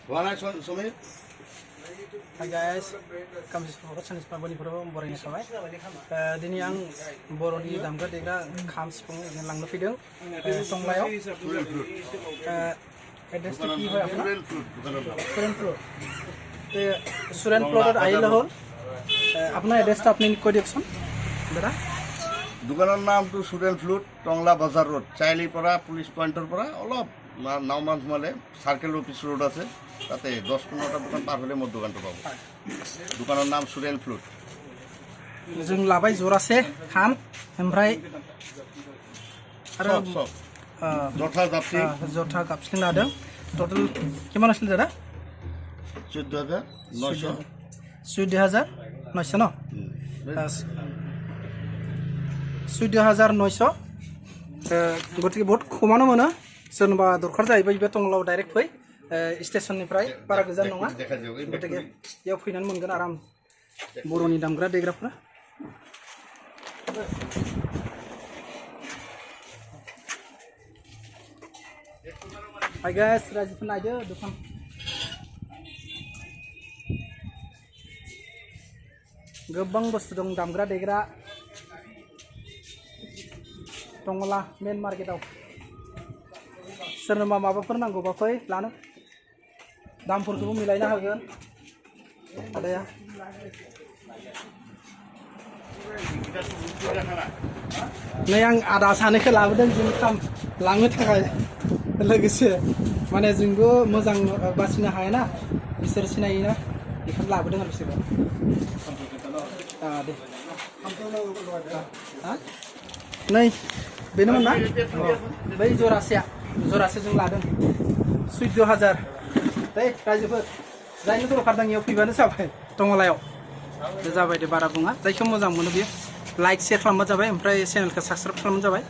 Hi guys, kami sekarang paboni pro borengnya sampai. Dini yang boroni damga degra kham sipung yang lang nufideng. Tonglayo. Address tu ki hoy apna? Suren Fruit. Suren Fruit aile hol. Apna address ta apni koi diokson? Bera? দোকানের নাম তো Suren flute Tangla বাজার road চাইলি পড়া police পয়েন্টের পড়া অলপ নাওমান মানে circle office road আছে তাতে 10-15টা দোকান পার হলে মোর দোকানটা পাবো দোকানের নাম সুরেন ফ্লুট जों लाबाय जरासे खाम ओमफ्राय आरो जथा जाबसिं जथा गाबसिं लादों टोटल किमान आसल दादा 14,900 14,900 न 14,900 गतिके बहुत खमानो मोनो सोरनोबा दरखार जायोबा बे टंलाव डाइरेक्ट फै स्टेशननिफ्राय बारा गोजान नङा गतिके बेयाव फैनानै मोनगोन आराम बर'नि दामग्रा देग्राफोरा Hi guys, राजिफोर नायदो दखान गोबां बुस्थु दं दामग्रा देग्रा टंला मेन मार्केटाव सोरनोबा माबाफोर नांगौबा फै लानो दामफोरखौबो मिलायनो हागोन आदाया नै आं आदा सानैखौ लाबोदों जों खाम लांनो थाखाय लोगोसे माने जोंबो मोजां बासिनो हायाना बिसोर सिनायोना बेखौनो लाबोदों आरो बिसोरो दे नै बेनोमोन ना बै जरासे जों लादों 14,000 दे रायजोफोर जायनो दरखार दं इयाव फैबानो जाबाय टंलायाव बे जाबाय दे बारा बुङा जायखौ मोजां मोनो बेयो लाइक शेयार खालामबानो जाबाय ओमफ्राय चेनेलखौ साबस्क्राइब खालामबानो जाबाय